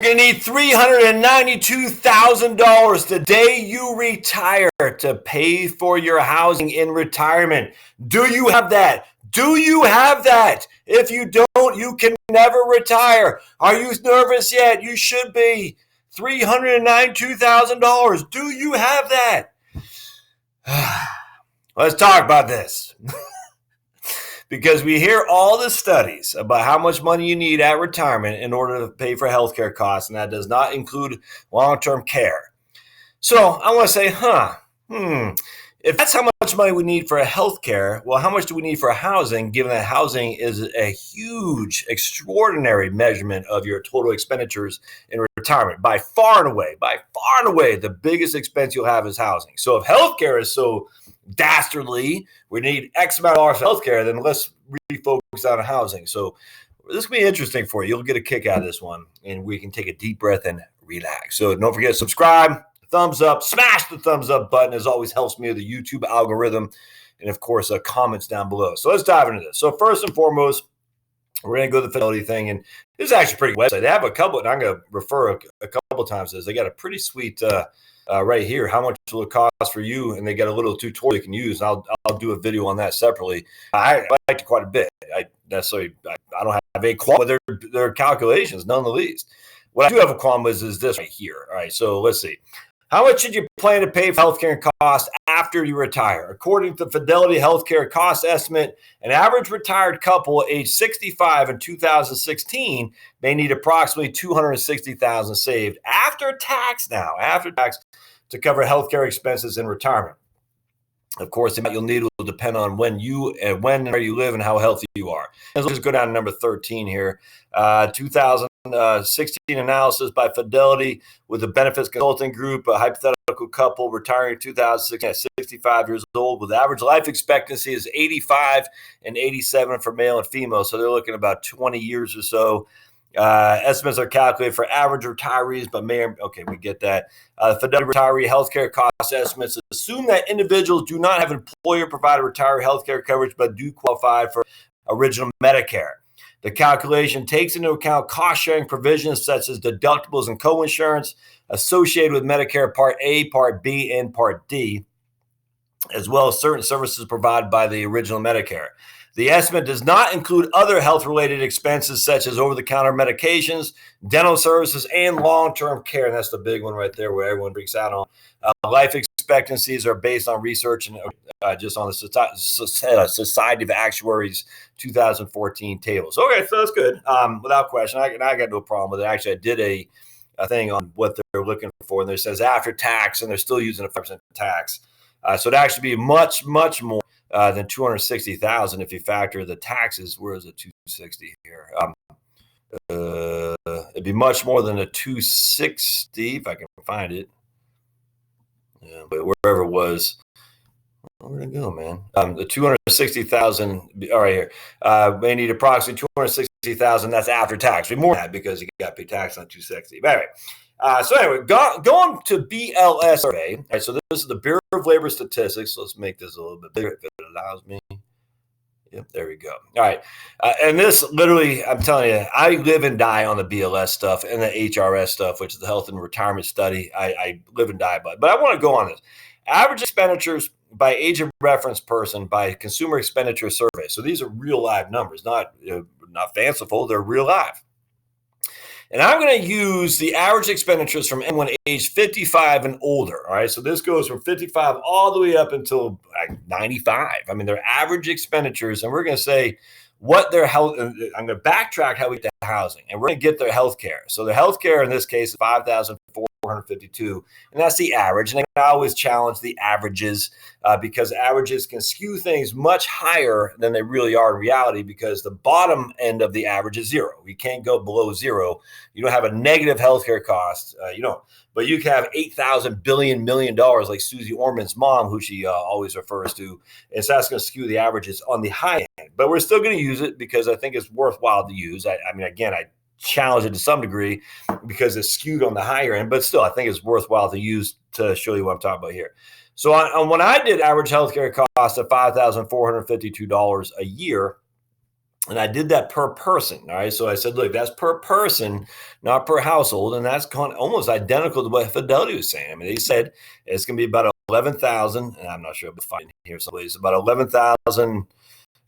going to need $392,000 the day you retire to pay for your housing in retirement. Do you have that? Do you have that? If you don't, you can never retire. Are you nervous yet? You should be. $392,000. Do you have that? Let's talk about this. Because we hear all the studies about how much money you need at retirement in order to pay for healthcare costs, and that does not include long-term care. So I want to say, if that's how much money we need for healthcare, well, how much do we need for housing, given that housing is a huge, extraordinary measurement of your total expenditures in retirement? By far and away, the biggest expense you'll have is housing. So if healthcare is so dastardly, we need X amount of dollars for healthcare, then let's really focus on housing. So this will be interesting for you. You'll get a kick out of this one, and we can take a deep breath and relax. So don't forget to subscribe, thumbs up, smash the thumbs up button. As always, helps me with the YouTube algorithm, and of course, comments down below. So let's dive into this. So first and foremost, we're going to go to the Fidelity thing, and this is actually a pretty good website. They have a couple, and I'm going to refer a couple times to this. They got a pretty sweet right here, how much will it cost for you? And they got a little tutorial you can use. I'll do a video on that separately. I liked it quite a bit. I don't have a qualm with their calculations, none the least. What I do have a qualm with is this right here. All right, so let's see. How much should you plan to pay for healthcare costs after you retire? According to Fidelity Healthcare Cost Estimate, an average retired couple age 65 in 2016 may need approximately $260,000 saved after tax to cover healthcare expenses in retirement. Of course, the amount you'll need will depend on when and where you live and how healthy you are. Let's just go down to number 13 here. 2016 analysis by Fidelity with the Benefits Consulting Group, a hypothetical couple retiring in 2016 at 65 years old with average life expectancy is 85 and 87 for male and female. So they're looking about 20 years or so. Estimates are calculated for average retirees, but we get that. Fidelity retiree healthcare cost estimates assume that individuals do not have employer-provided retiree healthcare coverage, but do qualify for original Medicare. The calculation takes into account cost-sharing provisions such as deductibles and co-insurance associated with Medicare Part A, Part B, and Part D, as well as certain services provided by the original Medicare. The estimate does not include other health-related expenses such as over-the-counter medications, dental services, and long-term care. And that's the big one right there where everyone freaks out on. Life expectancies are based on research and just on the Society of Actuaries 2014 tables. Okay, so that's good. Without question, I got no problem with it. Actually, I did a thing on what they're looking for, and it says after tax, and they're still using a 5% tax. So it'd actually be much, much more than $260,000 if you factor the taxes. Where is it? 260 here. It'd be much more than a 260 if I can find it. Yeah, but wherever it was, where'd it go, man? The 260,000. All right, here. They need approximately 260,000. That's after tax. More than that because you got to pay tax on 260. But anyway. So anyway, going to BLS survey. All right, so this is the Bureau of Labor Statistics. Let's make this a little bit bigger if it allows me. Yep, there we go. All right. And this literally, I'm telling you, I live and die on the BLS stuff and the HRS stuff, which is the Health and Retirement Study. I live and die by it. But I want to go on this. Average expenditures by age of reference person by Consumer Expenditure Survey. So these are real live numbers, not fanciful. They're real live. And I'm going to use the average expenditures from anyone age 55 and older. All right. So this goes from 55 all the way up until 95. I mean, their average expenditures. And we're going to say what their health. I'm going to backtrack how we get to housing. And we're going to get their health care. So their health care in this case is $5,452. And that's the average. And I always challenge the averages because averages can skew things much higher than they really are in reality because the bottom end of the average is zero. You can't go below zero. You don't have a negative healthcare cost. You don't. But you can have $8,000 million like Susie Orman's mom, who she always refers to. And so that's going to skew the averages on the high end. But we're still going to use it because I think it's worthwhile to use. I mean, again, I challenge it to some degree because it's skewed on the higher end. But still, I think it's worthwhile to use to show you what I'm talking about here. So when I did average healthcare cost of $5,452 a year, And I did that per person. All right. So I said, look, that's per person, not per household. And that's almost identical to what Fidelity was saying. I mean, they said it's going to be about 11,000. And I'm not sure, but find here someplace about 11,000.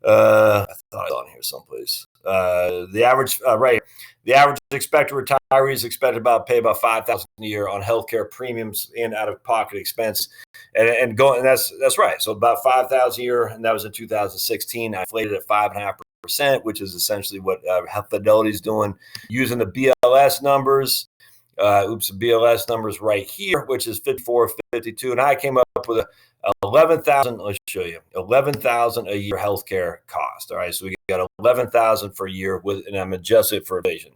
I thought I saw it here someplace. The average, right. The average expected retiree is expected to pay about 5,000 a year on healthcare premiums and out of pocket expense, and that's right. So about 5,000 a year, and that was in 2016. I inflated at 5.5%, which is essentially what Fidelity is doing using the BLS numbers. BLS numbers right here, which is 54.52, and I came up with 11,000. Let's show you 11,000 a year healthcare cost. All right, so we got 11,000 for a year and I'm adjusted for inflation,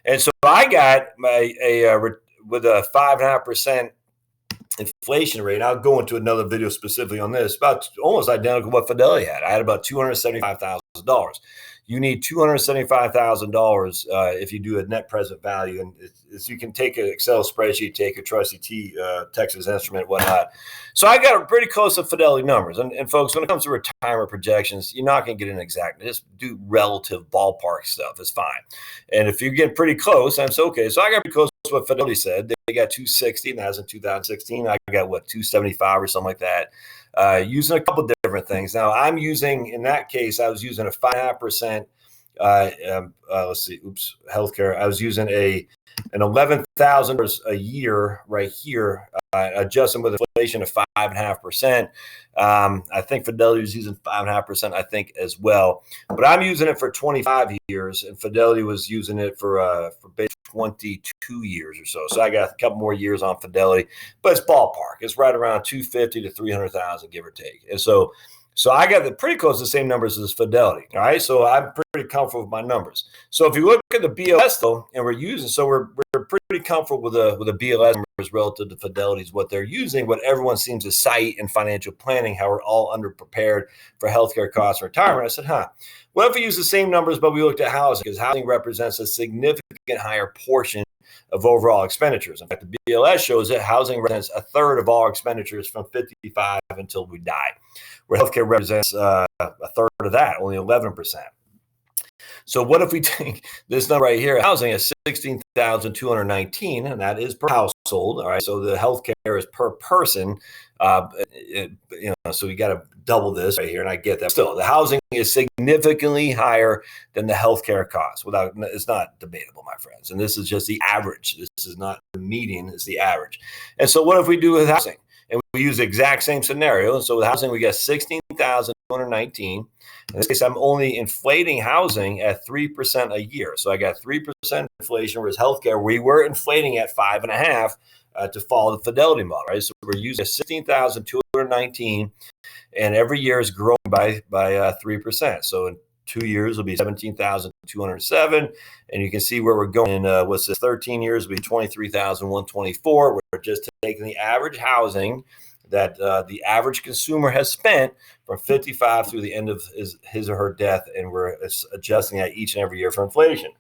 and so I got with a 5.5% inflation rate. I'll go into another video specifically on this. About almost identical to what Fidelity had. I had about $275,000. You need $275,000 if you do a net present value, and you can take an Excel spreadsheet, take a trusty Texas Instrument, whatnot. So I got pretty close to Fidelity numbers. And folks, when it comes to retirement projections, you're not going to get an exact. Just do relative ballpark stuff. It's fine. And if you get pretty close, that's okay. So I got pretty close to what Fidelity said. They got 260, and that was in 2016. I got 275 or something like that. Using a couple different things. Now I'm using, in that case, I was using a 5.5%. Let's see. Healthcare. I was using an $11,000 a year right here, adjusting with inflation of 5.5%. I think Fidelity was using 5.5%. I think as well, but I'm using it for 25 years, and Fidelity was using it for 22 years or so. So I got a couple more years on Fidelity, but it's ballpark. It's right around 250 to 300,000, give or take. And so I got pretty close to the same numbers as Fidelity. All right. So I'm pretty comfortable with my numbers. So if you look at the BLS though, and we're pretty comfortable with the BLS numbers relative to Fidelity's what they're using, what everyone seems to cite in financial planning, how we're all underprepared for healthcare costs and retirement. I said, what if we use the same numbers, but we looked at housing, because housing represents a significant higher portion of overall expenditures. In fact, the BLS shows that housing represents a third of all expenditures from 55 until we die, where healthcare represents a third of that, only 11%. So what if we take this number right here, housing is 16,219, and that is per household. All right. So the healthcare is per person. So we got to double this right here, and I get that. Still, the housing is significantly higher than the healthcare costs. It's not debatable, my friends. And this is just the average. This is not the median; it's the average. And so, what if we do with housing? And we use the exact same scenario. And so with housing, we got 16,219. In this case, I'm only inflating housing at 3% a year. So I got 3% inflation, whereas healthcare, we were inflating at 5.5% to follow the Fidelity model, right? So we're using 16,219, and every year is growing by 3%. So in 2 years will be 17,207, and you can see where we're going. In what's this? 13 years will be 23,124. We're just taking the average housing that the average consumer has spent from 55 through the end of his or her death, and we're adjusting that each and every year for inflation.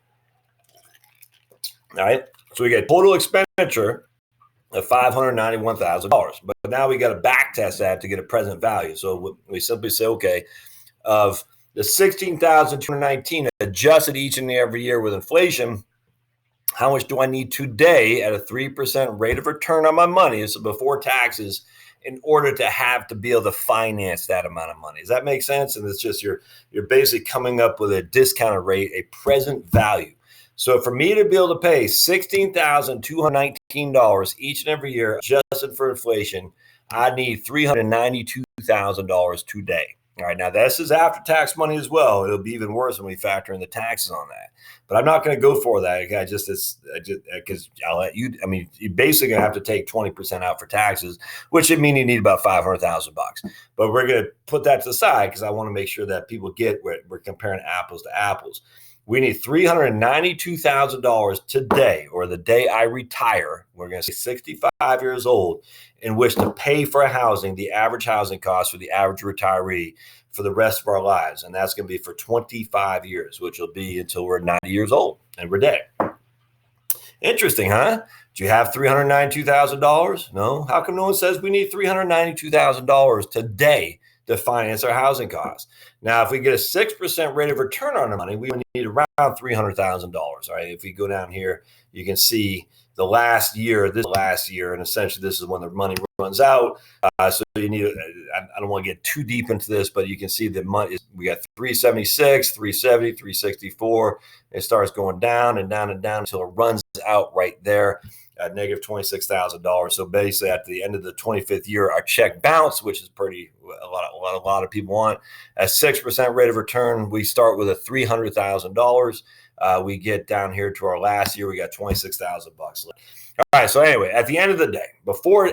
All right, so we get total expenditure of $591,000, but now we got to back test that to get a present value. So we simply say, okay, of the 16,219 adjusted each and every year with inflation, how much do I need today at a 3% rate of return on my money, so before taxes, in order to be able to finance that amount of money? Does that make sense? And it's just you're basically coming up with a discounted rate, a present value. So for me to be able to pay $16,219 each and every year, adjusted for inflation, I need $392,000 today. All right, now this is after tax money as well. It'll be even worse when we factor in the taxes on that. But I'm not going to go for that. Because I'll let you. I mean, you're basically going to have to take 20% out for taxes, which would mean you need about $500,000. But we're going to put that to the side because I want to make sure that people get we're comparing apples to apples. We need $392,000 today, or the day I retire. We're going to say 65 years old, in which to pay for housing, the average housing cost for the average retiree for the rest of our lives. And that's going to be for 25 years, which will be until we're 90 years old and we're dead. Interesting, huh? Do you have $392,000? No. How come no one says we need $392,000 today to finance our housing costs. Now, if we get a 6% rate of return on our money, we need around $300,000. All right. If we go down here, you can see the last year, and essentially this is when the money runs out. So you need, I don't want to get too deep into this, but you can see the money, we got 376, 370, 364. It starts going down and down and down until it runs out right there at negative $26,000. So basically at the end of the 25th year, our check bounce, which is a lot of people want, at 6% rate of return, we start with a $300,000. We get down here to our last year, we got $26,000 left. All right. So anyway, at the end of the day,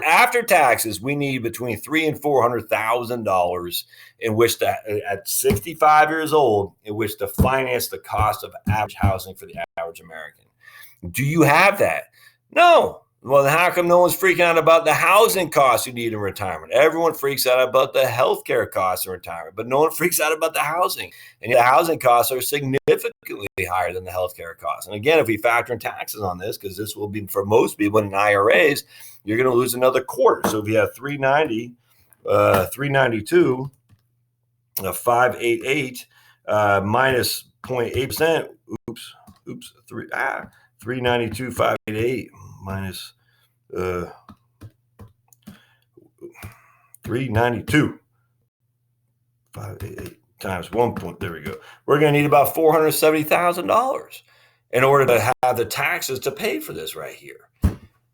after taxes, we need between $300,000 and $400,000 in which at 65 years old, in which to finance the cost of average housing for the average American. Do you have that? No. Well, then how come no one's freaking out about the housing costs you need in retirement? Everyone freaks out about the healthcare costs in retirement, but no one freaks out about the housing. And the housing costs are significantly higher than the healthcare costs. And again, if we factor in taxes on this, because this will be for most people in IRAs, you're going to lose another quarter. So if you have 390, 392, 588 minus 0.8%, 392, 588 minus 392, 588 times 1 point. There we go. We're going to need about $470,000 in order to have the taxes to pay for this right here.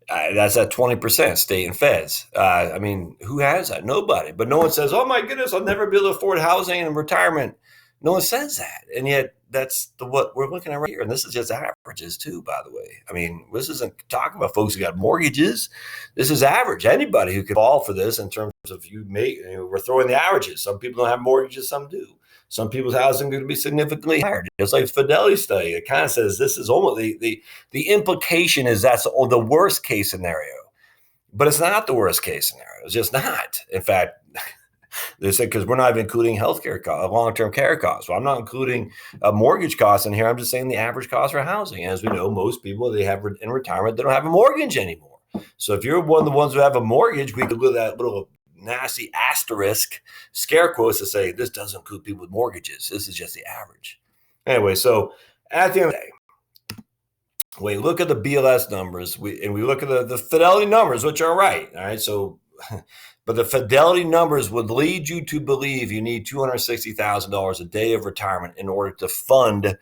That's at 20% state and feds. I mean, who has that? Nobody. But no one says, oh my goodness, I'll never be able to afford housing and retirement. No one says that. And yet that's what we're looking at right here. And this is just averages too, by the way. I mean, this isn't talking about folks who got mortgages. This is average. Anybody who could fall for this in terms of we're throwing the averages. Some people don't have mortgages, some do. Some people's housing going to be significantly higher. Just like Fidelity study, it kind of says this is almost the implication is that's the worst case scenario. But it's not the worst case scenario. It's just not. In fact, they said because we're not even including healthcare costs, long-term care costs. Well, I'm not including mortgage costs in here. I'm just saying the average cost for housing. As we know, most people they have in retirement, they don't have a mortgage anymore. So if you're one of the ones who have a mortgage, we could look at that little nasty asterisk scare quotes to say this doesn't include people with mortgages. This is just the average. Anyway, so at the end of the day, when you look at the BLS numbers, we look at the Fidelity numbers, which are right. All right, so. But the Fidelity numbers would lead you to believe you need $260,000 a day of retirement in order to fund